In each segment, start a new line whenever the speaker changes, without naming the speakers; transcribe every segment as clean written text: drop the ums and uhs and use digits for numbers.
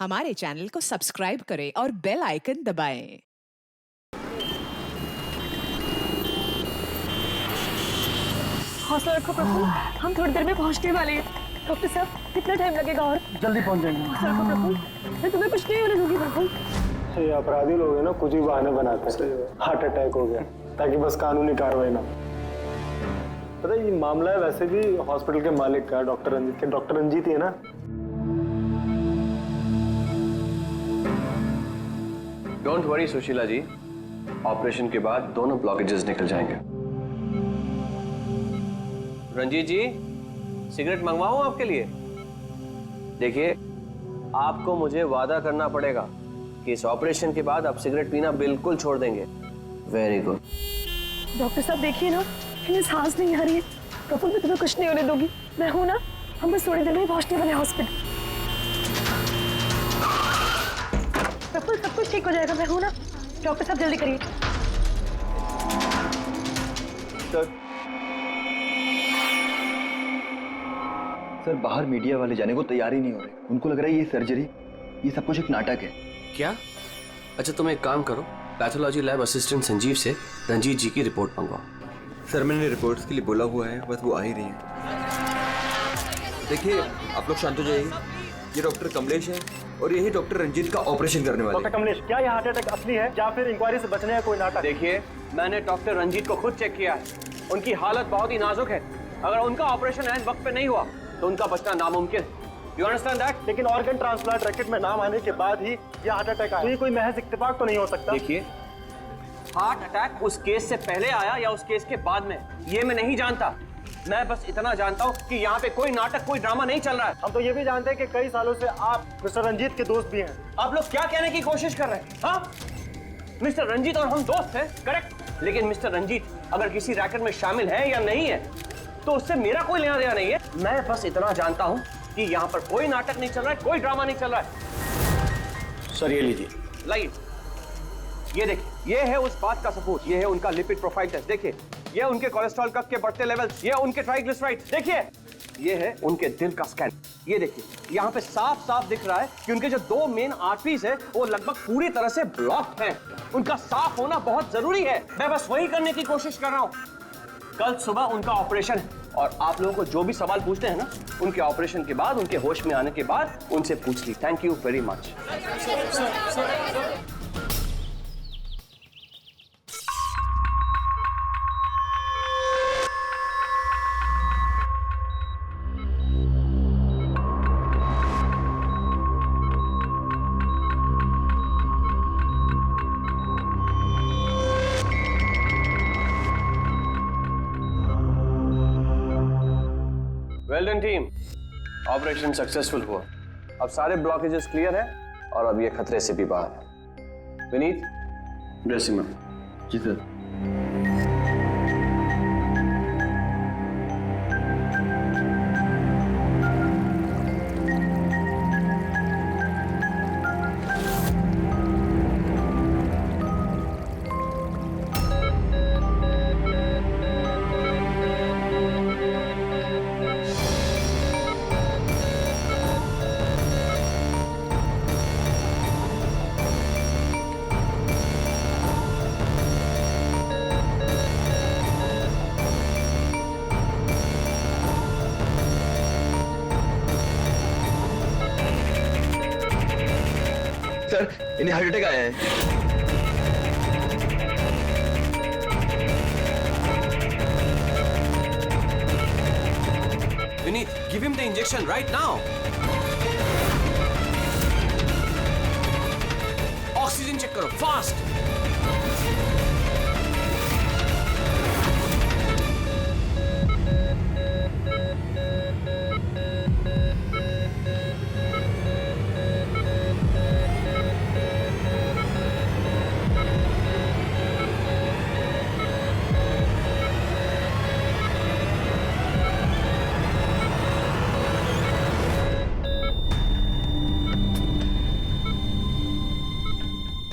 हमारे चैनल को सब्सक्राइब करें और बेल आइकन दबाएं।
हौसला रखो प्रफुल्ल, हम थोड़ी देर में पहुंचने वाले हैं। डॉक्टर साहब, कितना टाइम लगेगा और?
जल्दी पहुंच जाएंगे।
हौसला रखो प्रफुल्ल, मैं तुम्हें कुछ नहीं होने दूंगी प्रफुल्ल।
ये अपराधी लोग हैं ना, कुछ ही बहाने बनाते हैं। हार्ट अटैक हो गया ताकि बस कानूनी कार्रवाई ना। पता है ये मामला है वैसे भी हॉस्पिटल के मालिक का, डॉक्टर रंजीत के। डॉक्टर रंजीत ही है ना?
Don't worry Sushila ji, operation के बाद दोनों ब्लॉकेजेस निकल जाएंगे। रंजीत जी, सिगरेट मंगवाऊं आपके लिए? देखिए, आपको मुझे वादा करना पड़ेगा कि इस ऑपरेशन के बाद आप सिगरेट पीना बिल्कुल छोड़ देंगे। Very good.
डॉक्टर साहब देखिए ना, इन्हें सांस नहीं आ रही है। प्रफुल्ल, मैं तुम्हें कुछ नहीं होने दूंगी, मैं हूं ना। हम बस थोड़ी देर में पहुंचने वाले हॉस्पिटल। प्रफुल्ल, सब कुछ ठीक हो जाएगा, मैं हूं ना। डॉक्टर साहब जल्दी करिए।
सर बाहर मीडिया वाले जाने को तैयार ही नहीं हो रहे। उनको लग रहा है ये सर्जरी, ये सब कुछ एक नाटक है।
क्या? अच्छा, तुम एक काम करो, पैथोलॉजी लैब असिस्टेंट संजीव से रंजीत जी की रिपोर्ट मंगवाओ।
सर मैंने रिपोर्ट्स के लिए बोला हुआ है, बस वो आ ही रही है। देखिए आप लोग शांत हो जाइए। ये डॉक्टर कमलेश है और यही डॉक्टर रंजीत का ऑपरेशन करने वाले।
डॉक्टर कमलेश, क्या ये हार्ट अटैक असली है या फिर इंक्वायरी से बचने का कोई नाटक?
देखिए, मैंने डॉक्टर रंजीत को खुद चेक किया है। उनकी हालत बहुत ही नाजुक है। अगर उनका ऑपरेशन ऐन वक्त पे नहीं हुआ तो उनका बचना नामुमकिन। You understand that?
लेकिन ऑर्गन ट्रांसप्लांट रैकेट में नाम आने के बाद ही ये हार्ट अटैक आया। तो ये कोई महज इत्तेफाक तो नहीं हो सकता।
देखिए, हार्ट अटैक उस केस से पहले आया या उस केस के बाद में, ये मैं नहीं जानता। मैं बस इतना जानता हूँ कि यहाँ पे कोई नाटक, कोई ड्रामा नहीं चल रहा है।
हम तो ये भी जानते हैं कि कई सालों से आप मिस्टर रंजीत के दोस्त भी हैं।
आप लोग क्या कहने की कोशिश कर रहे हैं? हाँ, मिस्टर रंजीत और हम दोस्त हैं, करेक्ट। लेकिन मिस्टर रंजीत अगर किसी रैकेट में शामिल है या नहीं है तो उससे मेरा कोई लेना देना नहीं है। मैं बस इतना जानता हूँ कि यहाँ पर कोई नाटक नहीं चल रहा है, कोई ड्रामा नहीं चल रहा है।
सर ये लीजिए।
लाइए, ये देखिए, ये है उस बात का सबूत। ये है उनका लिपिड प्रोफाइल टेस्ट। देखिए, ये उनके कोलेस्ट्रॉल कफ के बढ़ते लेवल्स, ये उनके ट्राइग्लिसराइड्स। देखिए, ये है उनके दिल का स्कैन। ये देखिए, यहाँ पे साफ साफ दिख रहा है कि उनके जो दो मेन आर्टरीज है वो लगभग पूरी तरह से ब्लॉक हैं। उनका साफ होना बहुत जरूरी है। मैं बस वही करने की कोशिश कर रहा हूँ। कल सुबह उनका ऑपरेशन है और आप लोगों को जो भी सवाल पूछते हैं ना, उनके ऑपरेशन के बाद, उनके होश में आने के बाद उनसे पूछ ली। Thank you very much. Well done team, operation successful हुआ। अब सारे ब्लॉकेजेस क्लियर हैं और अब ये खतरे से भी बाहर है। विनीत, ड्रेसिंग में।
जी सर। सर इन्हें हार्ट अटैक आया है।
Vineet, give him the injection right now. Oxygen check करो फास्ट।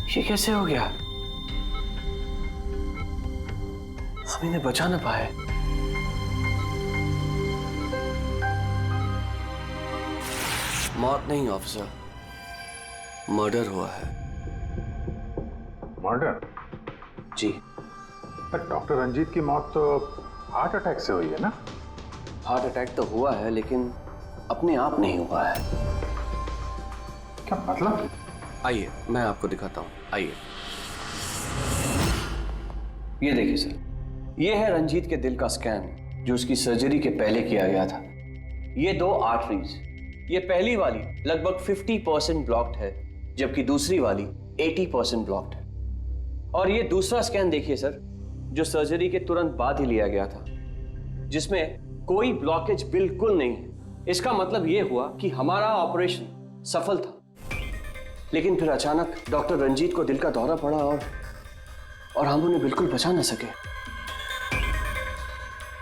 ये कैसे हो गया? हम इन्हें बचा ना पाए। मौत नहीं ऑफिसर, मर्डर हुआ है।
मर्डर?
जी।
पर डॉक्टर रंजीत की मौत तो हार्ट अटैक से हुई है ना?
हार्ट अटैक तो हुआ है, लेकिन अपने आप नहीं हुआ है।
क्या मतलब?
आइए मैं आपको दिखाता हूँ, आइए। ये देखिए सर, ये है रंजीत के दिल का स्कैन जो उसकी सर्जरी के पहले किया गया था। ये 2 आर्टरीज, ये पहली वाली लगभग 50% ब्लॉक्ड है, जबकि दूसरी वाली 80% ब्लॉक्ड है। और ये दूसरा स्कैन देखिए सर, जो सर्जरी के तुरंत बाद ही लिया गया था, जिसमें कोई ब्लॉकेज बिल्कुल नहीं है। इसका मतलब ये हुआ कि हमारा ऑपरेशन सफल था, लेकिन फिर अचानक डॉक्टर रंजीत को दिल का दौरा पड़ा और हम उन्हें बिल्कुल बचा न सके।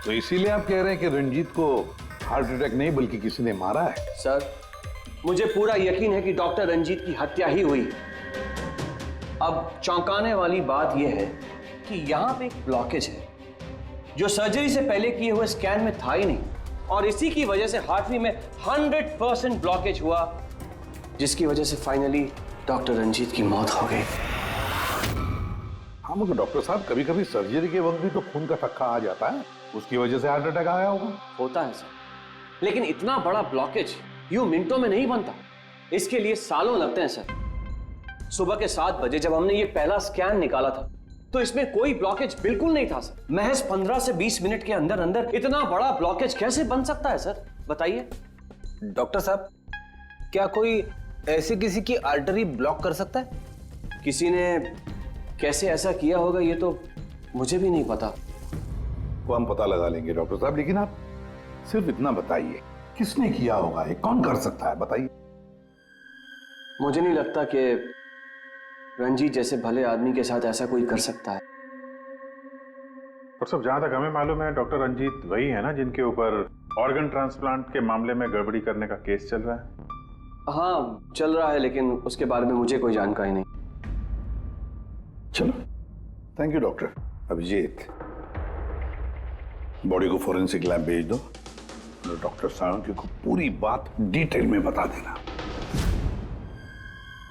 तो इसीलिए आप कह रहे हैं कि रंजीत को हार्ट अटैक नहीं बल्कि किसी ने मारा है?
सर, मुझे पूरा यकीन है कि डॉक्टर रंजीत की हत्या ही हुई। अब चौंकाने वाली बात यह है कि यहां पे एक ब्लॉकेज है जो सर्जरी से पहले किए हुए स्कैन में था ही नहीं, और इसी की वजह से हार्टरी में 100% ब्लॉकेज हुआ, जिसकी वजह से फाइनली डॉक्टर रंजीत की मौत हो गई।
हाँ मगर डॉक्टर साहब, कभी कभी सर्जरी के वक्त भी तो खून का थक्का आ जाता है, उसकी वजह से हार्ट अटैक आया होगा।
होता है सर, लेकिन इतना बड़ा ब्लॉकेज यूं मिनटों में नहीं बनता, इसके लिए सालों लगते हैं सर। सुबह के 7 बजे जब हमने ये पहला स्कैन निकाला था तो इसमें कोई ब्लॉकेज बिल्कुल नहीं था सर। महज 15 से 20 मिनट के अंदर अंदर इतना बड़ा ब्लॉकेज कैसे बन सकता है सर, बताइए।
डॉक्टर साहब, क्या कोई ऐसे किसी की आर्टरी ब्लॉक कर सकता है?
किसी ने कैसे ऐसा किया होगा ये तो मुझे भी नहीं पता।
वो हम पता लगा लेंगे डॉक्टर साहब, लेकिन आप सिर्फ इतना बताइए, किसने किया होगा, ये कौन कर सकता है, बताइए।
मुझे नहीं लगता कि रंजीत जैसे भले आदमी के साथ ऐसा कोई कर सकता है।
और सब जहां तक हमें मालूम है, डॉक्टर रंजीत वही है ना जिनके ऊपर ऑर्गन ट्रांसप्लांट के मामले में गड़बड़ी करने का केस चल रहा है?
हाँ चल रहा है, लेकिन उसके बारे में मुझे कोई जानकारी नहीं।
चलो, thank you doctor. Abhijeet, body को फोरेंसिक लैब भेज दो और डॉक्टर साळुंखे को पूरी बात डिटेल में बता देना।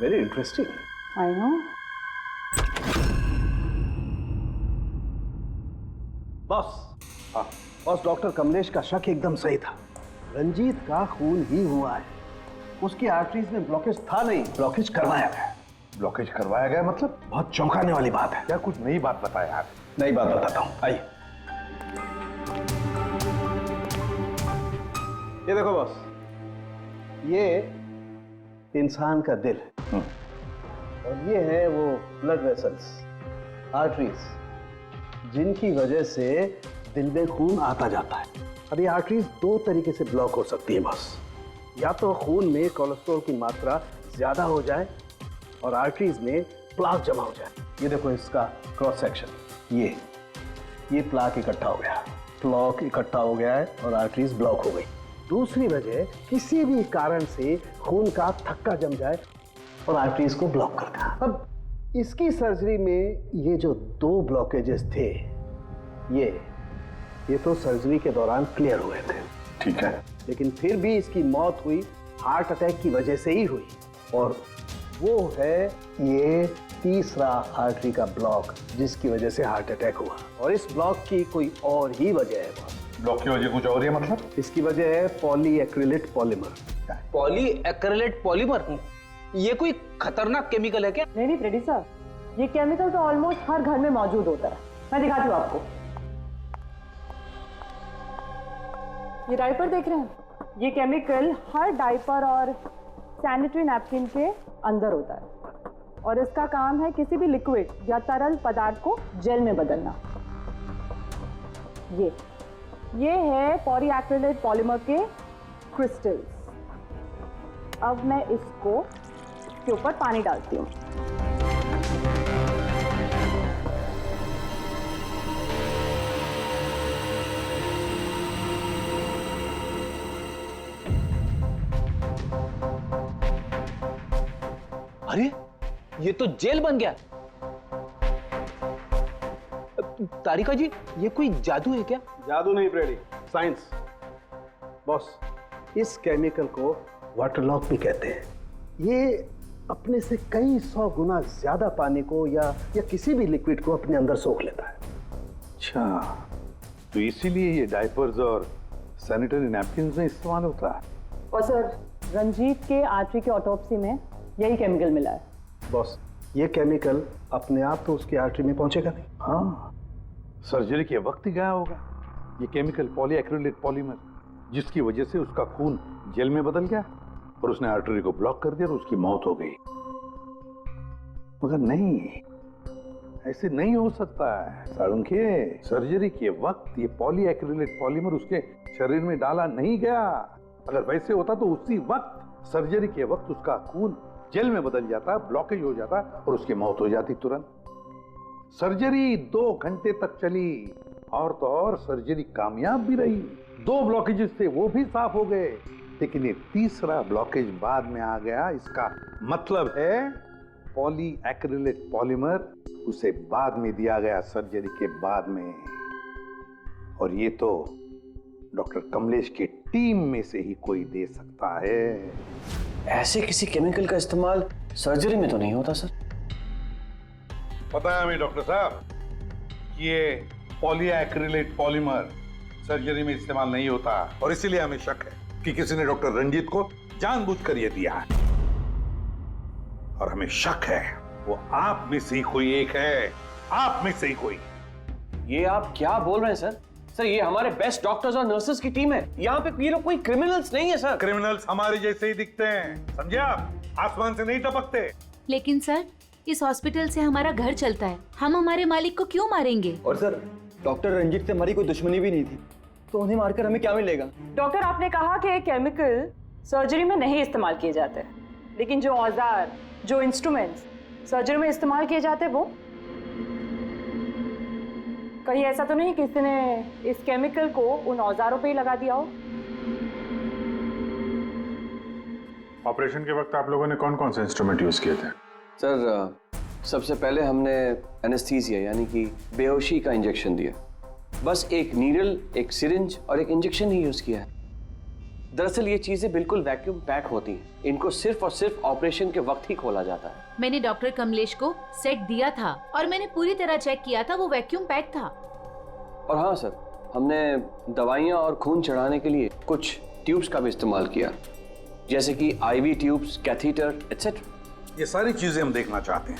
Very interesting.
I know.
Boss, boss, doctor Kamlesh का शक एकदम सही था। रंजीत का खून ही हुआ है, उसकी आर्टरीज में ब्लॉकेज था नहीं, ब्लॉकेज करवाया गया।
ब्लॉकेज करवाया गया मतलब?
बहुत चौंकाने वाली बात है।
क्या कुछ नई बात बताया आप?
नई बात बताता हूँ, आइए। ये देखो बॉस, ये इंसान का दिल है और ये है वो ब्लड वेसल्स, आर्टरीज, जिनकी वजह से दिल में खून आता जाता है। अब ये आर्टरीज 2 तरीके से ब्लॉक हो सकती है बॉस। या तो खून में कोलेस्ट्रॉल की मात्रा ज्यादा हो जाए और आर्टरीज में प्लाक जमा हो जाए। ये देखो इसका क्रॉस सेक्शन, ये प्लाक इकट्ठा हो गया, प्लाक इकट्ठा हो गया है और आर्टरीज ब्लॉक हो गई। दूसरी वजह, किसी भी कारण से खून का थक्का जम जाए और आर्टरीज को ब्लॉक कर देना। अब इसकी सर्जरी में ये जो 2 ब्लॉकेजेस थे, ये तो सर्जरी के दौरान क्लियर हुए थे,
ठीक है,
लेकिन फिर भी इसकी मौत हुई हार्ट अटैक की वजह से ही हुई। और वो है ये तीसरा आर्टरी का ब्लॉक, जिसकी वजह से हार्ट अटैक हुआ। और इस ब्लॉक की कोई और ही वजह है बॉस।
ब्लॉक की वजह कुछ और है मतलब?
इसकी वजह है पॉलीएक्रिलेट पॉलीमर।
Polyacrylate polymer? ये कोई खतरनाक केमिकल है क्या?
नहीं फ्रेडी सर, ये केमिकल तो ऑलमोस्ट हर घर में मौजूद होता है। मैं दिखाती हूँ आपको। ये डायपर देख रहे हैं, ये केमिकल हर डायपर और सैनिटरी नैपकिन के अंदर होता है और इसका काम है किसी भी लिक्विड या तरल पदार्थ को जेल में बदलना। ये है पॉलीएक्रिलेट पॉलीमर के क्रिस्टल्स। अब मैं इसको के ऊपर पानी डालती हूँ।
अरे ये तो जेल बन गया। तारिका जी, ये कोई जादू है क्या?
जादू नहीं फ्रेडी, साइंस। बॉस, इस केमिकल को वाटर लॉक भी कहते हैं। ये अपने से कई 100 गुना ज्यादा पानी को या किसी भी लिक्विड को अपने अंदर सोख लेता है।
अच्छा, तो इसीलिए ये डायपर्स और सैनिटरी नैपकिन्स में इस्तेमाल होता है।
और सर, रंजीत के आर्टरी के ऑटोप्सी में यही केमिकल मिला है।
बॉस, ये केमिकल अपने आप तो उसकी आर्टरी में पहुंचेगा नहीं।
हाँ, सर्जरी के वक्त ही गया होगा। ये केमिकल पॉलीएक्रिलेट पॉलीमर, जिसकी वजह से उसका खून जेल में बदल गया और उसने आर्टरी को ब्लॉक कर दिया और उसकी मौत हो गई। मगर नहीं, ऐसे नहीं हो सकता है साळुंखे। सर्जरी के वक्त ये पॉलीएक्रिलेट पॉलीमर उसके शरीर में डाला नहीं गया। अगर वैसे होता तो उसी वक्त सर्जरी के वक्त उसका खून जेल में बदल जाता, ब्लॉकेज हो जाता और उसकी मौत हो जाती तुरंत। सर्जरी 2 घंटे तक चली और तो और सर्जरी कामयाब भी रही। 2 ब्लॉकेजेस थे, वो भी साफ हो गए, लेकिन ये तीसरा ब्लॉकेज बाद में आ गया। इसका मतलब है पॉलीएक्रिलेट पॉलीमर उसे बाद में दिया गया, सर्जरी के बाद में। और ये तो डॉक्टर कमलेश की टीम में से ही कोई दे सकता है।
ऐसे किसी केमिकल का इस्तेमाल सर्जरी में तो नहीं होता सर।
पता है हमें डॉक्टर साहब, ये पॉलीएक्रिलेट पॉलीमर सर्जरी में इस्तेमाल नहीं होता और इसीलिए हमें शक है कि किसी ने डॉक्टर रंजीत को जानबूझकर ये दिया है। और हमें शक है वो आप में से ही कोई एक है, आप में से ही कोई।
ये आप क्या बोल रहे हैं सर? सर, ये हमारे बेस्ट डॉक्टर्स और नर्सेस की टीम है। यहाँ पे ये लोग कोई क्रिमिनल्स नहीं है सर।
क्रिमिनल्स हमारे जैसे ही दिखते हैं, समझे आप? आसमान से नहीं टपकते।
लेकिन सर, इस हॉस्पिटल से हमारा घर चलता है, हम हमारे मालिक को क्यों मारेंगे?
और सर, डॉक्टर रंजीत से हमारी कोई दुश्मनी भी नहीं थी, तो उन्हें मारकर हमें क्या मिलेगा?
डॉक्टर, आपने कहा कि ये केमिकल सर्जरी में नहीं इस्तेमाल किए जाते, लेकिन जो औजार, जो इंस्ट्रूमेंट्स सर्जरी में इस्तेमाल किए जाते हैं, वो कहीं ऐसा तो नहीं किसी ने इस केमिकल को उन औजारों पे ही लगा दिया हो?
ऑपरेशन के वक्त आप लोगों ने कौन कौन से इंस्ट्रूमेंट यूज किए थे?
सर, सबसे पहले हमने एनेस्थीसिया यानी कि बेहोशी का इंजेक्शन दिया। बस एक नीडल, एक सिरिंज और एक इंजेक्शन ही यूज किया है। दरअसल ये चीजें बिल्कुल वैक्यूम पैक होती हैं। इनको सिर्फ और सिर्फ ऑपरेशन के वक्त ही खोला जाता है।
मैंने डॉक्टर कमलेश को सेट दिया था और मैंने पूरी तरह चेक किया था, वो वैक्यूम पैक था।
और हाँ सर, हमने दवाइयाँ और खून चढ़ाने के लिए कुछ ट्यूब्स का भी इस्तेमाल किया, जैसे कि IV ट्यूब्स, कैथीटर एटसेट्रा।
ये सारी चीजें हम देखना चाहते हैं।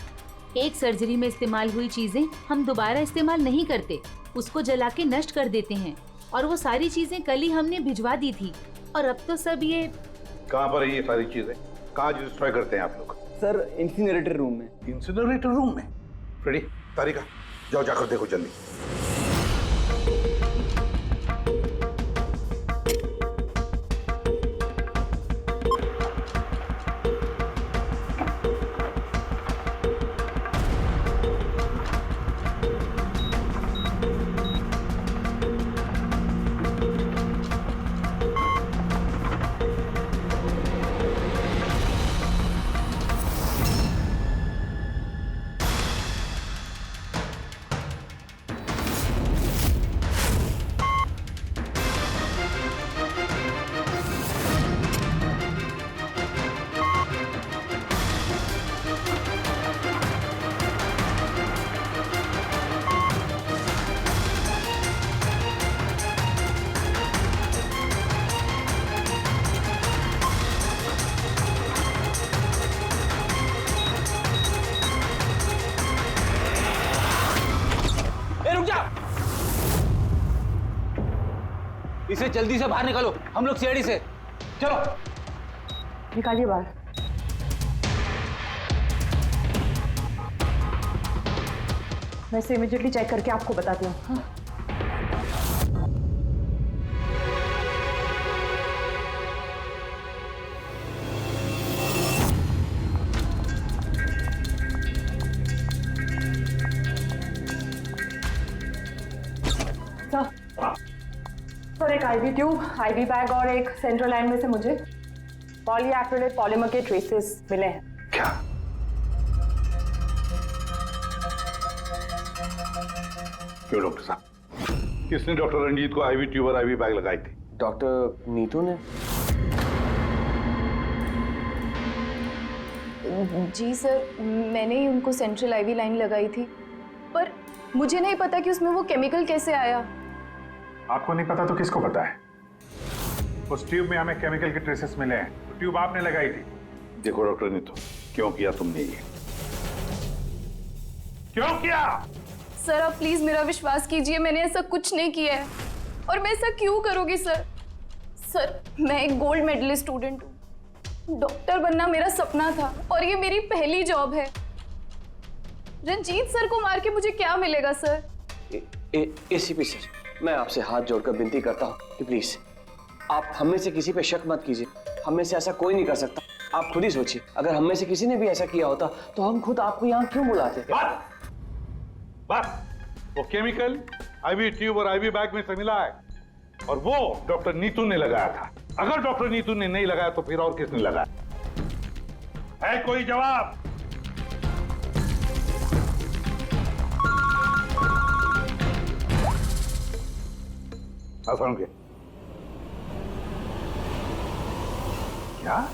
एक सर्जरी में इस्तेमाल हुई चीजें हम दोबारा इस्तेमाल नहीं करते, उसको जला के नष्ट कर देते हैं। और वो सारी चीजें कल ही हमने भिजवा दी थी और अब तो सब ये
कहाँ पर है ये सारी चीजें? कहाँ डिस्ट्रॉय करते हैं आप लोग?
सर, इंसिनरेटर रूम में।
इंसिनरेटर रूम में? फ्रेडी, तारिका, जाओ जाकर देखो जल्दी।
इसे जल्दी से बाहर निकालो, हम लोग सीढ़ी से। चलो
निकालिए बाहर। मैं इसे इमीडिएटली चेक करके आपको बताती हूँ। हाँ। सर, एक IV ट्यूब, IV बैग और एक सेंट्रल लाइन में से मुझे पॉलीएक्रिलेट पॉलीमर के ट्रेसेस मिले हैं।
क्या? क्यों डॉक्टर साहब? किसने डॉक्टर रंजीत को IV ट्यूब और IV बैग लगाई थी?
डॉक्टर नीतू ने।
जी सर, मैंने ही उनको सेंट्रल आईवी लाइन लगाई थी, पर मुझे नहीं पता कि उसमें वो केमिकल कैसे आया।
आपको नहीं पता तो किसको पता है? उस ट्यूब में हमें केमिकल के ट्रेसेस मिले हैं, तो ट्यूब आपने लगाई थी। देखो डॉक्टर नीतू, क्यों किया तुमने ये? क्यों किया?
सर आप प्लीज मेरा विश्वास कीजिए, मैंने ऐसा कुछ नहीं किया है। और मैं ऐसा क्यों करूँगी सर? सर मैं एक गोल्ड मेडलिस्ट स्टूडेंट हूँ, डॉक्टर बनना मेरा सपना था और ये मेरी पहली जॉब है। रंजीत सर को मार के मुझे क्या मिलेगा सर?
एसीपी सर, मैं आपसे हाथ जोड़कर विनती करता हूँ कि प्लीज आप हम में से किसी पे शक मत कीजिए। हम में से ऐसा कोई नहीं कर सकता। आप खुद ही सोचिए, अगर हम में से किसी ने भी ऐसा किया होता तो हम खुद आपको यहाँ क्यों बुलाते?
बस वो केमिकल आईवी ट्यूब और आईवी बैग में से मिला है, और वो डॉक्टर नीतू ने लगाया था। अगर डॉक्टर नीतू ने नहीं लगाया तो फिर और किसने लगाया? है कोई जवाब? असंख्य क्या?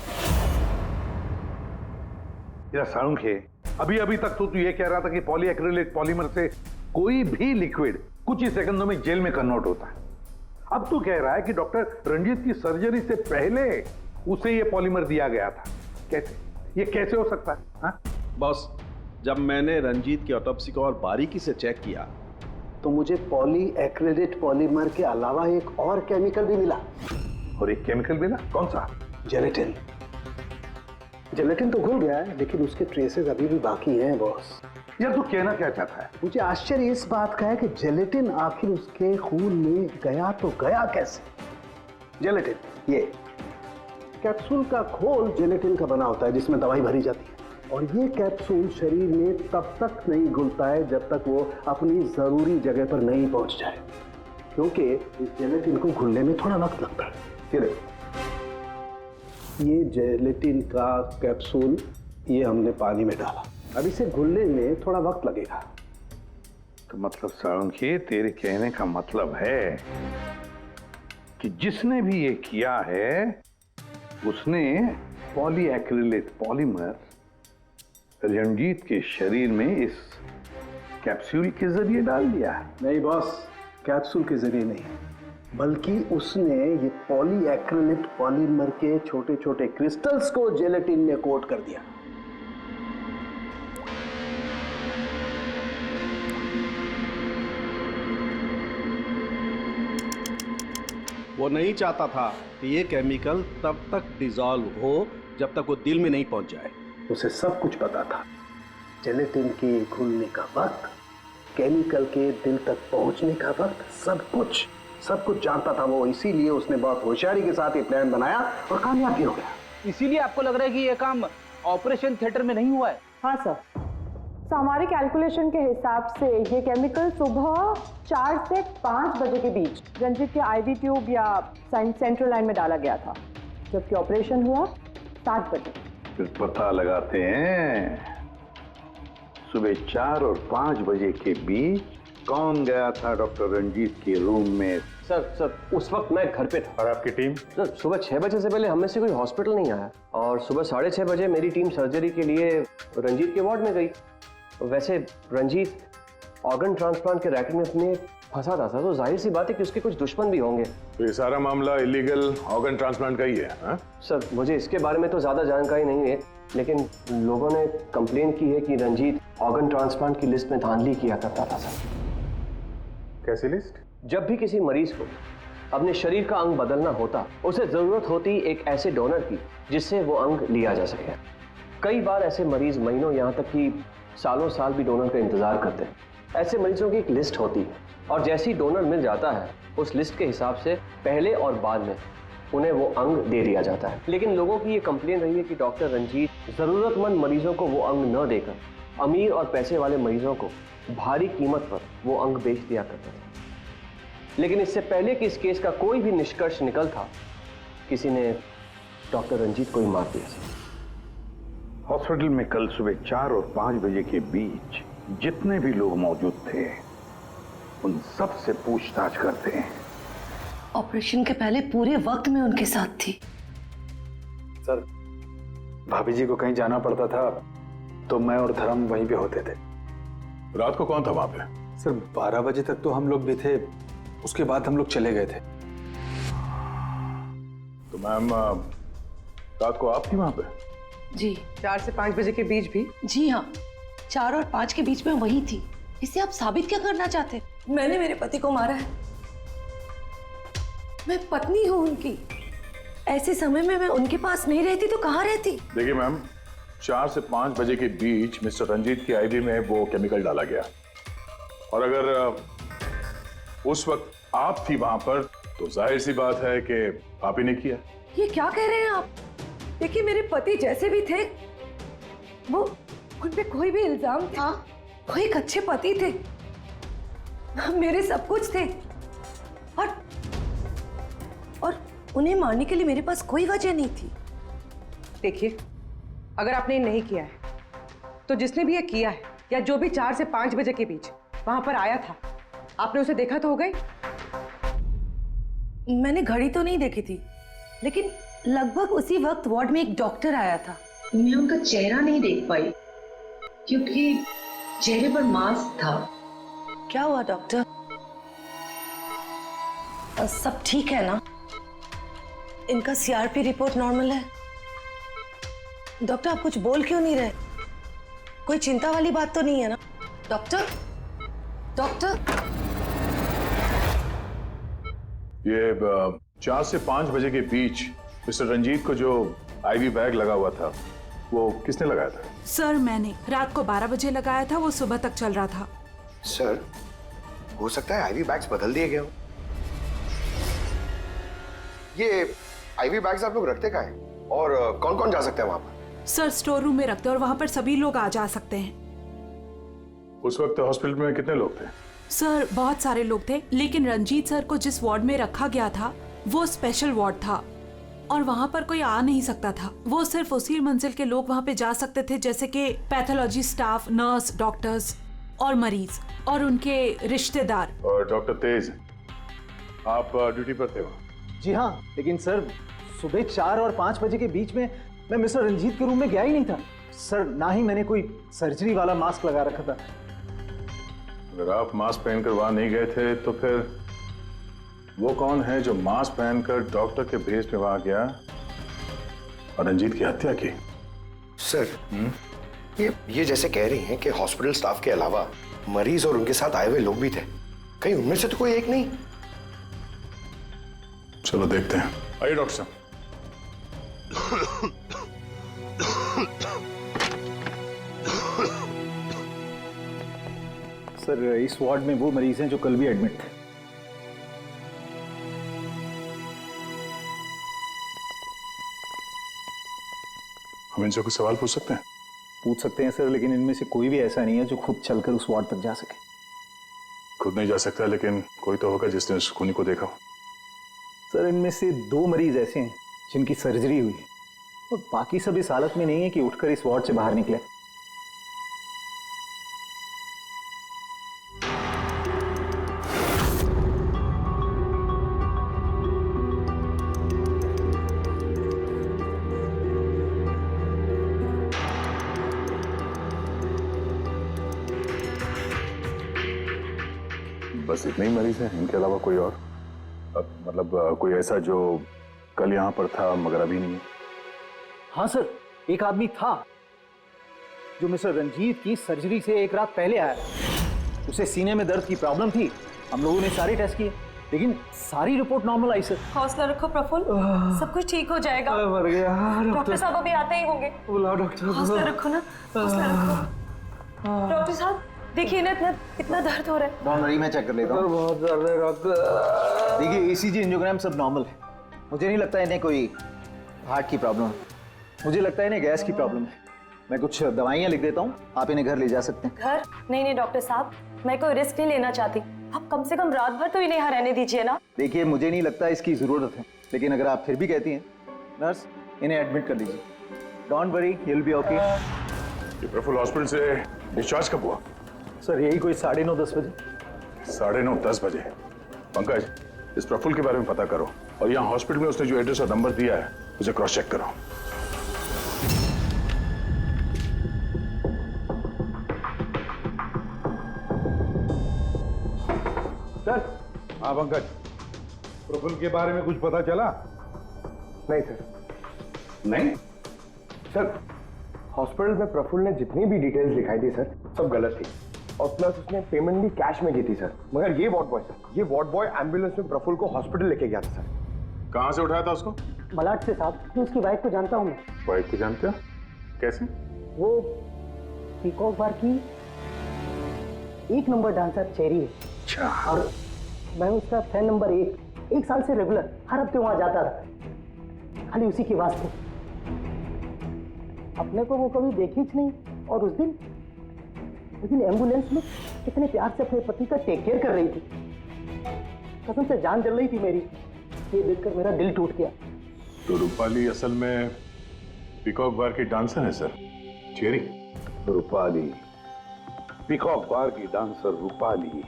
सांख्य, अभी अभी तक तो तू ये कह रहा था कि पॉलीएक्रिलिक पॉलीमर से कोई भी लिक्विड कुछ ही सेकंडों में जेल में कन्वर्ट होता है। अब तू कह रहा है कि डॉक्टर रंजीत की सर्जरी से पहले उसे ये पॉलीमर दिया गया था। कैसे? ये कैसे हो सकता है? हाँ?
बॉस, जब मैंने रंजीत की ऑटोप्सी को और बारीकी से चेक किया
तो मुझे पॉलीएक्रिलेट पॉलीमर के अलावा एक और केमिकल भी मिला।
और एक केमिकल मिला? कौन सा?
जेलेटिन। जेलेटिन तो घुल गया है, लेकिन उसके ट्रेसेस अभी भी बाकी हैं बॉस।
यार तू कहना क्या चाहता है?
मुझे आश्चर्य इस बात का है कि जेलेटिन आखिर उसके खून में गया तो गया कैसे? जेलेटिन, ये कैप्सूल का खोल जेलेटिन का बना होता है जिसमें दवाई भरी जाती है, और ये कैप्सूल शरीर में तब तक नहीं घुलता है जब तक वो अपनी जरूरी जगह पर नहीं पहुंच जाए, क्योंकि इस जेलेटिन को घुलने में थोड़ा वक्त लगता है। ये जेलेटिन का कैप्सूल ये हमने पानी में डाला, अब इसे घुलने में थोड़ा वक्त लगेगा।
तो मतलब साळुंखे, तेरे कहने का मतलब है कि जिसने भी ये किया है उसने पॉलीएक्रिलेट पॉलीमर रंजीत के शरीर में इस कैप्सूल के जरिए डाल दिया।
नहीं बॉस, कैप्सूल के जरिए नहीं, बल्कि उसने ये पॉलीएक्रिलेट पॉलीमर के छोटे छोटे क्रिस्टल्स को जेलेटिन में कोट कर दिया।
वो नहीं चाहता था कि ये केमिकल तब तक डिसॉल्व हो जब तक वो दिल में नहीं पहुंच जाए।
उसे सब कुछ पता था, जेलेटिन के घुलने का वक्त, केमिकल के दिल तक पहुंचने का वक्त, सब कुछ जानता था वो। इसीलिए उसने बहुत होशियारी के साथ ये प्लान बनाया और कामयाब भी हो गया।
इसीलिए आपको लग रहा है कि ये काम ऑपरेशन थिएटर में नहीं हुआ है?
हाँ सर, तो हमारे कैलकुलेशन के हिसाब से ये केमिकल सुबह 4 से 5 बजे के बीच रंजीत के आईवी ट्यूब या सेंट्रल लाइन में डाला गया था, जबकि ऑपरेशन हुआ 7 बजे।
फिर पता लगाते हैं सुबह 4 और 5 बजे के बीच कौन गया था डॉक्टर रंजीत के रूम में।
सर उस वक्त मैं घर पे था।
और आपकी टीम?
सर सुबह 6 बजे से पहले हम में से कोई हॉस्पिटल नहीं आया, और सुबह 6:30 बजे मेरी टीम सर्जरी के लिए रंजीत के वार्ड में गई। वैसे रंजीत ऑर्गन ट्रांसप्लांट के रैकेट में फंसा था, तो जाहिर सी बात है कि उसके कुछ दुश्मन भी होंगे।
तो ये सारा मामला इलीगल ऑर्गन ट्रांसप्लांट का ही है? हाँ?
सर मुझे इसके बारे में तो ज़्यादा जानकारी नहीं है, लेकिन लोगों ने कंप्लेन की है कि रंजीत ऑर्गन ट्रांसप्लांट की लिस्ट में धांधली किया करता था। सर
कैसी लिस्ट?
जब भी किसी मरीज को अपने शरीर का अंग बदलना होता, उसे ज़रूरत होती एक ऐसे डोनर की जिससे वो अंग लिया जा सके। कई बार ऐसे मरीज महीनों, यहाँ तक कि सालों साल भी डोनर का इंतज़ार करते हैं। ऐसे मरीजों की एक लिस्ट होती है, और जैसे ही डोनर मिल जाता है उस लिस्ट के हिसाब से पहले और बाद में उन्हें वो अंग दे दिया जाता है। लेकिन लोगों की ये कंप्लेन रही है कि डॉक्टर रंजीत ज़रूरतमंद मरीजों को वो अंग न देकर अमीर और पैसे वाले मरीजों को भारी कीमत पर वो अंग बेच दिया करता था। लेकिन इससे पहले कि इस केस का कोई भी निष्कर्ष निकल था, किसी ने डॉक्टर रंजीत को ही मार दिया।
हॉस्पिटल में कल सुबह 4 और 5 बजे के बीच जितने भी लोग मौजूद थे उन सब से पूछताछ करते हैं।
ऑपरेशन के पहले पूरे वक्त में उनके साथ थी।
सर भाभी जी को कहीं जाना पड़ता था तो मैं और धर्म वहीं पे होते थे।
रात को कौन था वहां पे?
सर 12 बजे तक तो हम लोग भी थे, उसके बाद हम लोग चले गए थे।
तो मैम रात को आप थी वहां पे?
जी
4 से 5 बजे के बीच भी?
जी हाँ, 4 और 5 के बीच में वही थी। इससे आप साबित क्या करना चाहते? मैंने मेरे पति को मारा है, मैं पत्नी हूँ उनकी। ऐसे समय में मैं उनके पास नहीं रहती तो कहाँ रहती?
देखिए मैम, 4 से 5 बजे के बीच मिस्टर रंजीत की आईवी में वो केमिकल डाला गया, और अगर उस वक्त आप थी वहां पर तो जाहिर सी बात है कि आप ही ने किया।
ये क्या कह रहे हैं आप? देखिए मेरे पति जैसे भी थे, वो उन पे कोई भी इल्जाम था, वो एक अच्छे पति थे, मेरे सब कुछ थे, और उन्हें मारने के लिए मेरे पास कोई वजह नहीं थी।
देखिए, अगर आपने नहीं किया है तो जिसने भी ये किया है या जो भी 4 से 5 बजे के बीच वहां पर आया था, आपने उसे देखा तो होगा ही।
मैंने घड़ी तो नहीं देखी थी, लेकिन लगभग उसी वक्त वार्ड में एक डॉक्टर आया था।
मैं उनका चेहरा नहीं देख पाई क्योंकि चेहरे पर मास्क था।
क्या हुआ डॉक्टर? सब ठीक है ना? इनका सीआरपी रिपोर्ट नॉर्मल है। डॉक्टर आप कुछ बोल क्यों नहीं रहे? कोई चिंता वाली बात तो नहीं है ना? डॉक्टर डॉक्टर
ये 4 से 5 बजे के बीच मिस्टर रंजीत को जो आईवी बैग लगा हुआ था वो किसने लगाया था?
सर मैंने रात को 12 बजे लगाया था, वो सुबह तक चल रहा था।
सर हो सकता है आईवी बैग्स बदल दिए गए हो। ये आईवी बैग्स आप लोग रखते कहाँ हैं और कौन कौन जा सकता है वहां पर?
सर स्टोर रूम में रखते हैं और वहां पर सभी लोग आ जा सकते हैं।
उस वक्त हॉस्पिटल में कितने लोग थे?
सर बहुत सारे लोग थे, लेकिन रंजीत सर को जिस वार्ड में रखा गया था वो स्पेशल वार्ड था और वहां पर कोई आ नहीं सकता था। वो सिर्फ उसी मंजिल के लोग वहां पे जा सकते थे, जैसे कि पैथोलॉजी स्टाफ, नर्स, डॉक्टर्स और मरीज और उनके रिश्तेदार।
और डॉक्टर तेज, आप ड्यूटी पर थे वहाँ?
जी हाँ, लेकिन सर सुबह 4 और 5 बजे के बीच में मैं मिस्टर रंजीत के रूम में गया ही नहीं था सर। ना ही मैंने कोई सर्जरी वाला मास्क लगा रखा था।
अगर आप मास्क पहनकर वहां नहीं गए थे तो फिर वो कौन है जो मास्क पहनकर डॉक्टर के भेस में वहां गया और रंजीत की हत्या की?
सर ये जैसे कह रही हैं कि हॉस्पिटल स्टाफ के अलावा मरीज और उनके साथ आए हुए लोग भी थे, कहीं उनमें से तो कोई एक नहीं?
चलो देखते हैं। आइए डॉक्टर साहब।
सर इस वार्ड में वो मरीज हैं जो कल भी एडमिट थे।
हम इनसे कुछ सवाल पूछ सकते हैं?
पूछ सकते हैं सर, लेकिन इनमें से कोई भी ऐसा नहीं है जो खुद चलकर उस वार्ड तक जा सके।
खुद नहीं जा सकता, लेकिन कोई तो होगा जिसने उस खूनी को देखा हो।
सर इनमें से 2 मरीज ऐसे हैं जिनकी सर्जरी हुई और बाकी सब इस हालत में नहीं है कि उठकर इस वार्ड से बाहर निकले।
बस इतने ही मरीज हैं, इनके अलावा कोई और? मतलब कोई ऐसा जो कल यहाँ पर था मगर अभी नहीं है?
हाँ सर, एक आदमी था जो मिस्टर रंजीत की सर्जरी से एक रात पहले आया। उसे सीने में दर्द की प्रॉब्लम थी। हम लोगों ने सारे टेस्ट किए, लेकिन सारी रिपोर्ट नॉर्मल आई सर।
हौसला रखो प्रफुल्ल, सब कुछ ठीक हो जाएगा।
मर गया
डॉक्टर साहब अभी आते ही होंगे।
बुलाओ डॉक्टर।
हौसला रखो ना, हौसला रखो। डॉक्टर साहब देखिए ना, इतना दर्द हो रहा है।
डॉक्टर मैं चेक कर लेता हूँ। बहुत दर्द है डॉक्टर। देखिए ईसीजी, एंजियोग्राम सब नॉर्मल है। मुझे नहीं लगता इन्हें कोई हार्ट की प्रॉब्लम है। मुझे लगता है इन्हें गैस की प्रॉब्लम है। मैं कुछ दवाइयाँ लिख देता हूँ, आप इन्हें घर ले जा सकते हैं।
घर? नहीं डॉक्टर साहब, मैं कोई रिस्क नहीं लेना चाहती। आप कम से कम रात भर तो इन्हें यहाँ रहने दीजिए ना।
देखिए मुझे नहीं लगता इसकी जरूरत है, लेकिन अगर आप फिर भी कहती हैं, नर्स इन्हें एडमिट कर दीजिए। Don't worry, he will be okay.
ये प्रफुल्ल हॉस्पिटल से डिस्चार्ज कब हुआ?
सर यही कोई 9:30-10 बजे।
9:30-10 बजे? पंकज, इस प्रफुल्ल के बारे में पता करो और यहाँ हॉस्पिटल में उसने जो एड्रेस और नंबर दिया है उसे क्रॉस चेक करो।
सर।
हाँ पंकज, प्रफुल्ल के बारे में कुछ पता चला?
नहीं सर।
नहीं
सर, हॉस्पिटल में प्रफुल्ल ने जितनी भी डिटेल्स दिखाई थी सर, सब गलत थी। और प्लस उसने पेमेंट भी कैश में की थी सर। मगर ये वार्ड बॉय सर, ये वार्ड बॉय एम्बुलेंस में प्रफुल्ल को हॉस्पिटल लेके गया था सर।
कहाँ से उठाया था उसको?
मलाड से साहब। तो उसकी वाइफ को जानता हूँ मैं।
वाइफ को जानते हो? कैसे?
वो पीकॉक बार की 1 नंबर डांसर चेरी है।
अच्छा।
और मैं उसका फैन नंबर 1 साल से रेगुलर हर हफ्ते वहां जाता था, खाली उसी के वास्ते। अपने को वो कभी देखी ही नहीं। और उस दिन एम्बुलेंस में कितने प्यार से अपने पति का टेक केयर कर रही थी। कसम से जान जल रही थी मेरी। ये देखकर मेरा दिल टूट गया।
तो रूपाली असल में पीकॉक बार की डांसर है सर, चेरी।
रूपाली पीकॉक बार की डांसर रूपाली,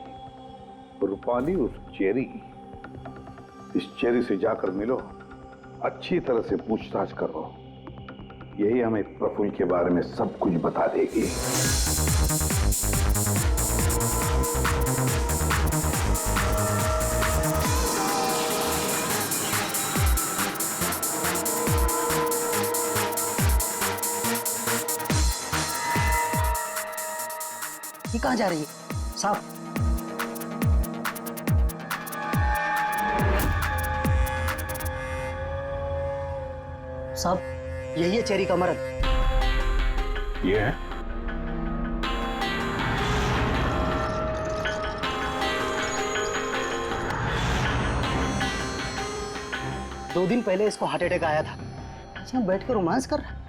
रूपाली उस चेरी। इस चेरी से जाकर मिलो, अच्छी तरह से पूछताछ करो, यही हमें प्रफुल्ल के बारे में सब कुछ बता देगी।
ये कहाँ जा रही है साहब? साहब, यही है चेरी का मर्द।
ये है?
दो दिन पहले इसको हार्ट अटैक आया था। अच्छा, बैठ कर रोमांस कर रहा है।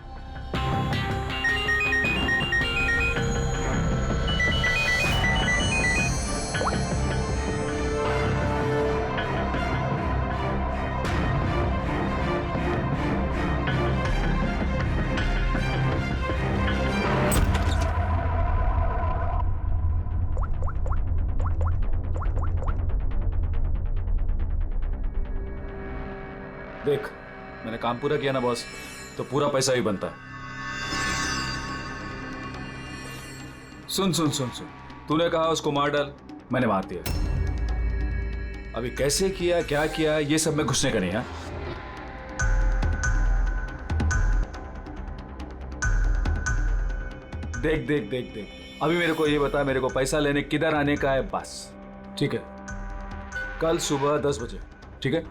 देख, मैंने काम पूरा किया ना बॉस, तो पूरा पैसा ही बनता है। सुन सुन सुन सुन, तूने कहा उसको मार डाल, मैंने मार दिया। अभी कैसे किया, क्या किया, ये सब में घुसने का नहीं है। देख देख देख देख, अभी मेरे को ये बता, मेरे को पैसा लेने किधर आने का है बस, ठीक है? कल सुबह 10 बजे, ठीक है?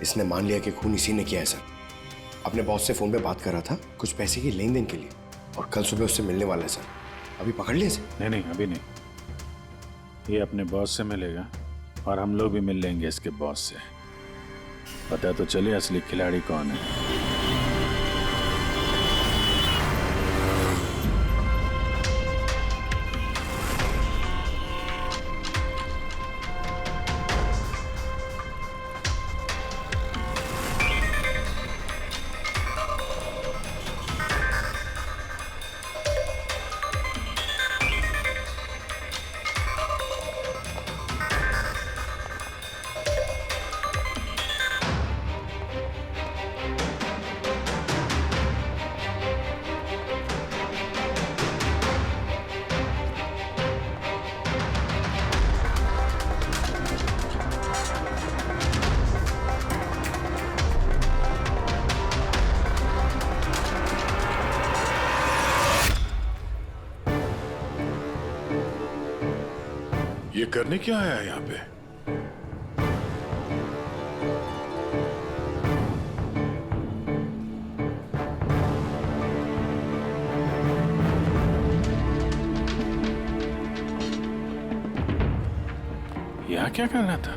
इसने मान लिया कि खून इसी ने किया है सर। अपने बॉस से फोन पे बात कर रहा था कुछ पैसे की लेन देन के लिए, और कल सुबह उससे मिलने वाला है सर। अभी पकड़ लिया सर?
नहीं, अभी नहीं। ये अपने बॉस से मिलेगा और हम लोग भी मिल लेंगे इसके बॉस से। पता तो चले असली खिलाड़ी कौन है। ये करने क्या आया है यहाँ पे? यहाँ क्या करना था?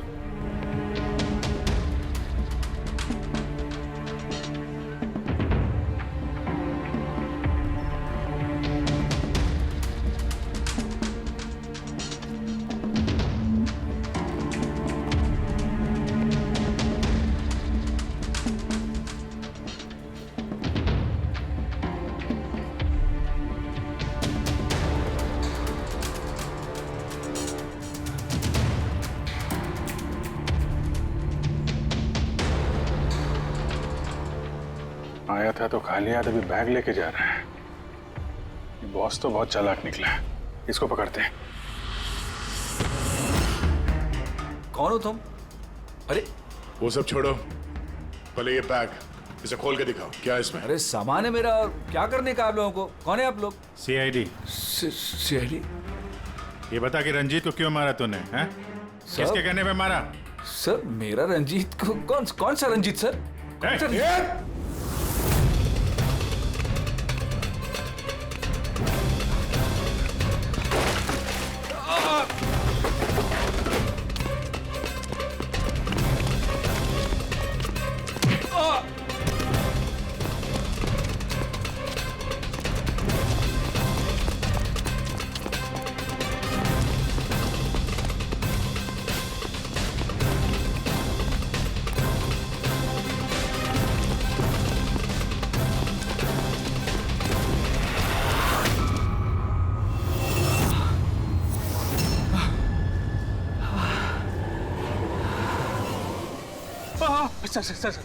आया था तो खाली हाथ अभी बैग लेके जा रहा है। ये बॉस तो बहुत चालाक निकला है। इसको पकड़ते हैं।
कौन हो तुम? अरे
वो सब छोड़ो, पहले ये बैग इसे खोल के दिखाओ, क्या है इसमें?
अरे सामान है मेरा, और क्या करने का आप लोगों को? कौन है आप लोग?
CID।
CID?
ये बता कि रंजीत को क्यों मारा तूने? हैं? किसके कहने पे मारा?
सर मेरा रंजीत को कौन सा रंजीत सर? कौन सा रंजीत?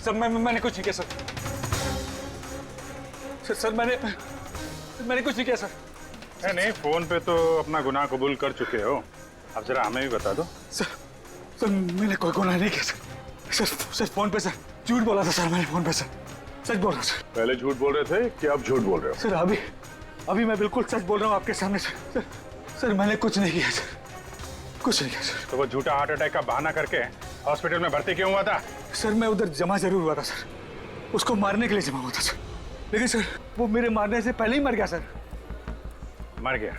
सर मैंने कुछ नहीं किया सर मैंने कुछ नहीं किया सर।
नहीं, फोन पे तो अपना गुनाह कबूल कर चुके हो, अब जरा हमें भी बता दो।
सर मैंने कोई गुनाह नहीं किया सर फोन पे सर झूठ बोला था सर, मैंने फोन पे सच बोल रहा हूँ सर।
पहले झूठ बोल रहे थे कि अब झूठ बोल रहे हो?
सर अभी मैं बिल्कुल सच बोल रहा हूँ आपके सामने सर मैंने कुछ नहीं किया सर, कुछ नहीं किया सर।
तो वो झूठा हार्ट अटैक का बहाना करके हॉस्पिटल में भर्ती क्यों हुआ था?
सर मैं उधर जमा जरूर हुआ था सर, उसको मारने के लिए जमा हुआ था सर, लेकिन सर वो मेरे मारने से पहले ही मर गया सर।
मर गया?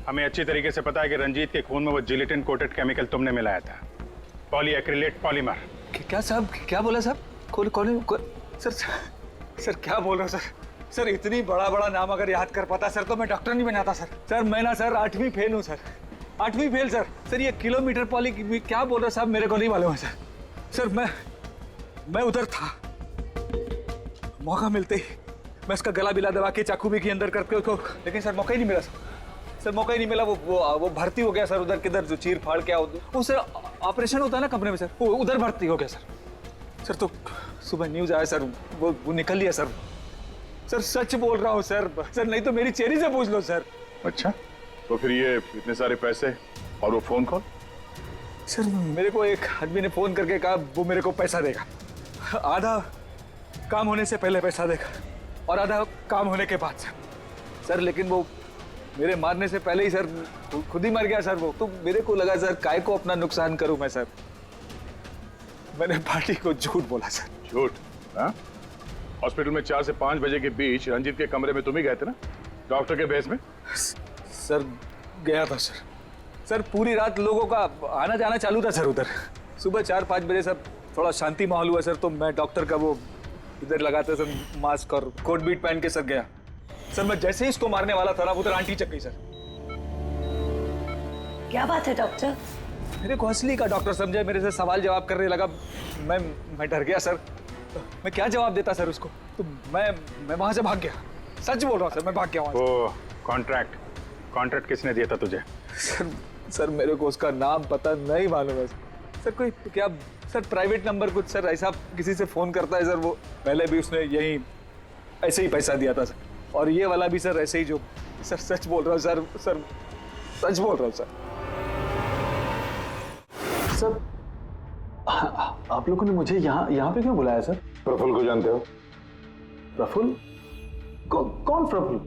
हमें अच्छी तरीके से पता है कि रंजीत के खून में वो जिलेटिन कोटेड केमिकल तुमने मिलाया था, पॉलीएक्रिलेट पॉलीमर।
क्या साहब, क्या बोला साहब? कौन सर क्या बोल रहा हूँ सर इतनी बड़ा नाम अगर याद कर पाता सर तो मैं डॉक्टर नहीं बनाता सर मैं ना सर 8वीं फेल हूँ सर, 8वीं फेल सर ये किलोमीटर पॉली क्या बोल रहे साहब, मेरे को नहीं मालूम है सर मैं उधर था, मौका मिलते ही मैं उसका गला बिला दबा के चाकू भी के अंदर करके उसको, लेकिन सर मौका ही नहीं मिला सर मौका ही नहीं मिला। वो भर्ती हो गया सर उधर, किधर जो चीर फाड़ के वो सर ऑपरेशन होता है ना कंपनी में सर, वो उधर भर्ती हो गया सर तो सुबह न्यूज आया सर, वो निकल लिया सर सच बोल रहा हूँ सर नहीं तो मेरी चेहरे से पूछ लो सर।
अच्छा, तो फिर ये इतने सारे पैसे और वो फोन कॉल?
सर मेरे को एक आदमी ने फोन करके कहा वो मेरे को पैसा देगा, आधा काम होने से पहले पैसा देगा और आधा काम होने के बाद सर लेकिन वो मेरे मारने से पहले ही सर खुद ही मर गया सर वो, तो मेरे को लगा सर काय को अपना नुकसान करूं मैं सर, मैंने पार्टी को झूठ बोला सर।
झूठ? हाँ, हॉस्पिटल में 4 से 5 बजे के बीच रंजीत के कमरे में तुम ही गए थे ना डॉक्टर के भेस में?
सर गया था सर पूरी रात लोगों का आना जाना चालू था सर उधर, सुबह 4-5 बजे सर थोड़ा शांति माहौल हुआ सर, तो मैं डॉक्टर का वो इधर लगाते सर मास्क और कोट बीट पहन के सर गया सर, मैं जैसे ही इसको मारने वाला था ना उधर आंटी चक गई सर।
क्या बात है डॉक्टर?
मेरे को असली का डॉक्टर समझे, मेरे से सवाल जवाब करने लगा, मैं डर गया सर, मैं क्या जवाब देता सर उसको, तो मैं वहां से भाग गया, सच बोल रहा हूँ सर मैं भाग गया वहां से।
वो कॉन्ट्रैक्ट किसने दिया था तुझे?
सर मेरे को उसका नाम पता नहीं मालूम है सर कोई क्या सर प्राइवेट नंबर कुछ सर ऐसा किसी से फोन करता है सर, वो पहले भी उसने यही ऐसे ही पैसा दिया था सर, और ये वाला भी सर ऐसे ही जो सर सच बोल रहा हूँ सर सच बोल रहा हूँ
सर आप लोगों ने मुझे यहाँ पे क्यों बुलाया सर?
प्रफुल्ल को जानते हो?
प्रफुल्ल? कौन प्रफुल्ल?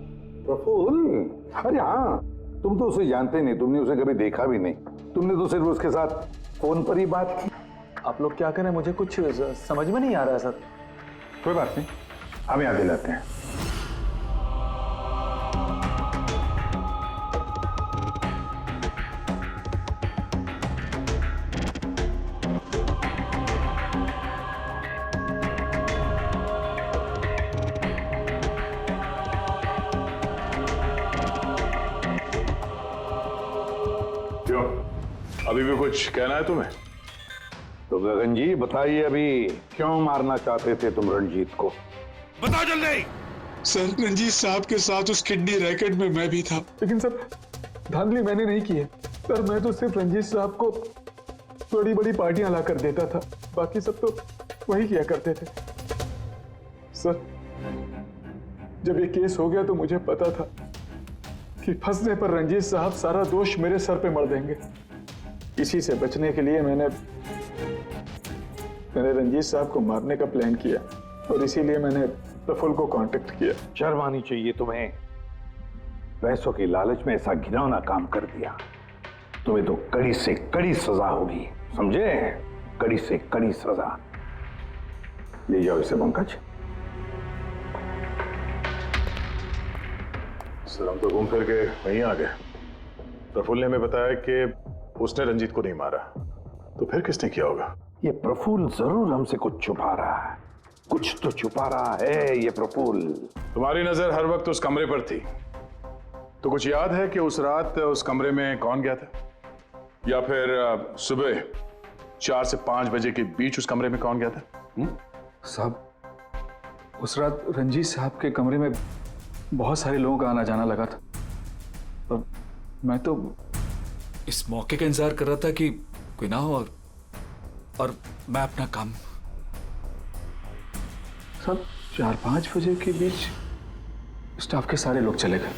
प्रफुल्ल? अरे हाँ, तुम तो उसे जानते नहीं, तुमने उसे कभी देखा भी नहीं, तुमने तो सिर्फ उसके साथ फोन पर ही बात की।
आप लोग क्या करें, मुझे कुछ समझ में नहीं आ रहा है सर।
कोई बात नहीं, हम याद दिलाते हैं।
क्यों, अभी भी कुछ कहना है तुम्हें?
तो गगन जी बताइए, अभी क्यों मारना चाहते थे तुम रंजीत को?
बताओ जल्दी।
सर रंजीत साहब के साथ उस किडनी रैकेट में मैं भी था।
लेकिन सर धांधली मैंने नहीं की है सर, मैं तो सिर्फ रंजीत साहब को बड़ी बड़ी पार्टियां ला कर देता था, बाकी सब तो वही किया करते थे सर।
जब ये केस हो गया तो मुझे पता था कि फंसने पर रंजीत साहब सारा दोष मेरे सर पे मढ़ देंगे। इसी से बचने के लिए मैंने रंजीत साहब को मारने का प्लान किया और इसीलिए मैंने प्रफुल्ल को कांटेक्ट किया।
शर्म आनी चाहिए तुम्हें। पैसों की लालच में ऐसा घिनौना काम कर दिया। तुम्हें तो कड़ी से कड़ी सजा होगी, समझे? कड़ी से कड़ी सजा। ले जाओ इसे पंकज।
सर हम तो घूम फिर के वहीं आ गए। प्रफुल्ल ने हमें बताया कि उसने रंजीत को नहीं मारा, तो फिर किसने किया होगा?
ये प्रफुल्ल जरूर हमसे कुछ छुपा रहा है। कुछ तो छुपा रहा है ये प्रफुल्ल।
तुम्हारी नजर हर वक्त उस कमरे पर थी, तो कुछ याद है कि उस रात उस कमरे में कौन गया था? या फिर सुबह 4 से 5 बजे के बीच उस कमरे में कौन गया था?
साहब, उस रात रंजीत साहब के कमरे में बहुत सारे लोगों का आना जाना लगा था और मैं तो
इस मौके का इंतजार कर रहा था कि कोई ना हो और मैं अपना काम।
सब 4-5 बजे के बीच स्टाफ के सारे लोग चले गए।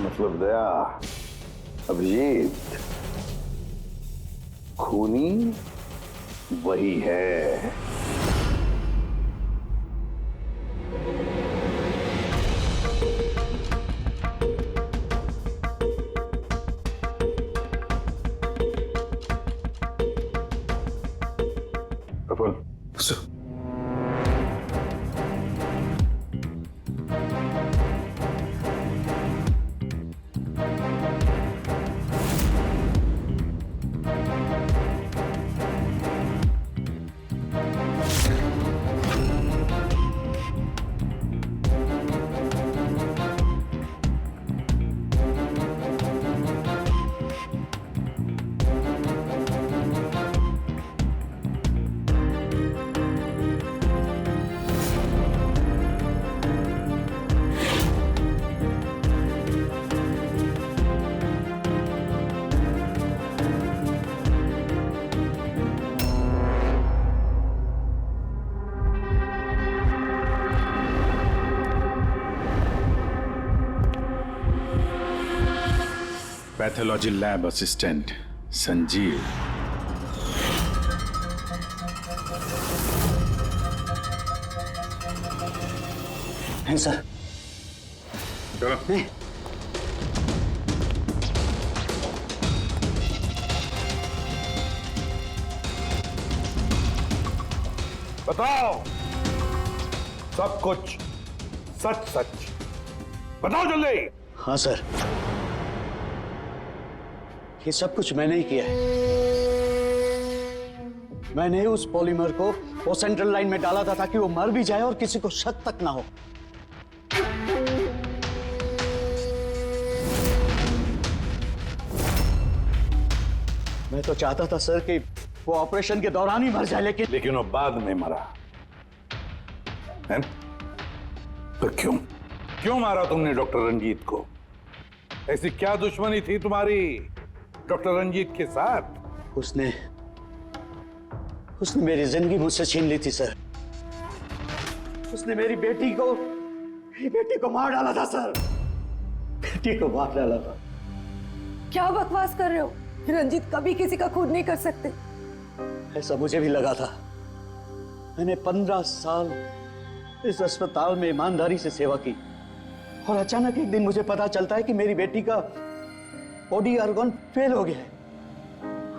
मतलब दया, अभिजीत, खूनी वही है।
Praful,
pathology lab assistant Sanjeev.
हैं सर?
बताओ सब कुछ, सच सच बताओ जल्दी।
हाँ सर, ये सब कुछ मैंने ही किया है। मैंने उस पॉलीमर को वो सेंट्रल लाइन में डाला था ताकि वो मर भी जाए और किसी को शक तक ना हो। मैं तो चाहता था सर कि वो ऑपरेशन के दौरान ही मर जाए, लेकिन
वो बाद में मरा है? तो क्यों मारा तुमने डॉक्टर रंजीत को? ऐसी क्या दुश्मनी थी तुम्हारी डॉक्टर रंजीत के साथ?
उसने मेरी जिंदगी मुझसे छीन ली थी सर। उसने मेरी बेटी को मार डाला था सर। बेटी को मार डाला था।
क्या बकवास कर रहे हो? रंजीत कभी किसी का खून नहीं कर सकते।
ऐसा मुझे भी लगा था। मैंने 15 साल इस अस्पताल में ईमानदारी से सेवा की और अचानक एक दिन मुझे पता चलता है कि मेरी बेटी का बॉडी ऑर्गन फेल हो गया है।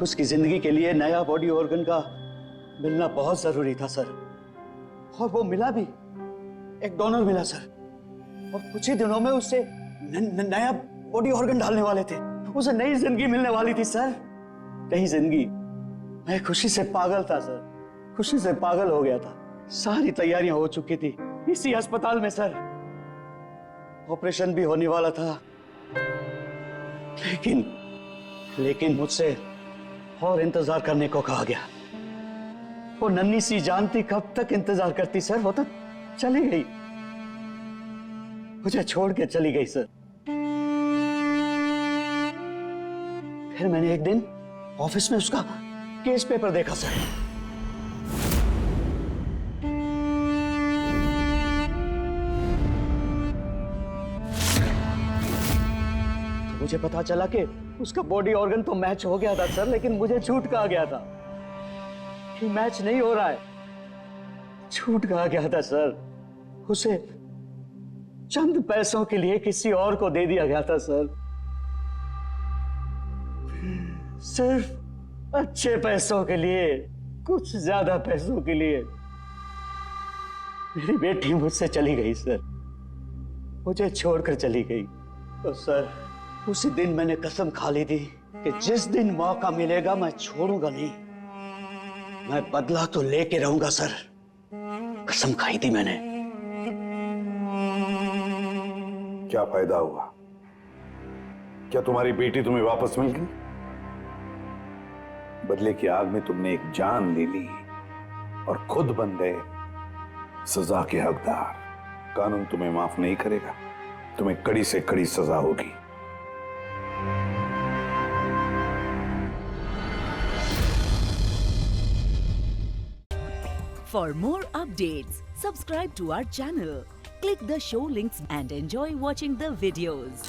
उसकी जिंदगी के लिए नया बॉडी ऑर्गन का मिलना बहुत जरूरी था सर, और वो मिला भी। एक डोनर मिला सर, और कुछ ही दिनों में उससे नया बॉडी ऑर्गन डालने वाले थे। उसे नई जिंदगी मिलने वाली थी सर, नई जिंदगी। मैं खुशी से पागल था सर, खुशी से पागल हो गया था। सारी तैयारियां हो चुकी थी इसी अस्पताल में सर। ऑपरेशन भी होने वाला था, लेकिन मुझसे और इंतजार करने को कहा गया। वो नन्ही सी जानती कब तक इंतजार करती सर? वो तो चली गई, मुझे छोड़ के चली गई सर। फिर मैंने एक दिन ऑफिस में उसका केस पेपर देखा सर। तो मुझे पता चला कि उसका बॉडी ऑर्गन तो मैच हो गया था सर, लेकिन मुझे झूठ कहा गया था कि मैच नहीं हो रहा है। झूठ कहा गया था सर। उसे चंद पैसों के लिए किसी और को दे दिया गया था सर। सिर्फ अच्छे पैसों के लिए, कुछ ज्यादा पैसों के लिए मेरी बेटी मुझसे चली गई सर, मुझे छोड़कर चली गई। और सर उसी दिन मैंने कसम खा ली थी कि जिस दिन मौका मिलेगा मैं छोड़ूंगा नहीं, मैं बदला तो लेके रहूंगा सर। कसम खाई थी मैंने।
क्या फायदा हुआ? क्या तुम्हारी बेटी तुम्हें वापस मिल गई? बदले की आग में तुमने एक जान ले ली और खुद बन गए सजा के हकदार। कानून तुम्हें माफ नहीं करेगा, तुम्हें कड़ी से कड़ी सजा होगी।
For more updates, subscribe to our channel, click the show links and enjoy watching the videos.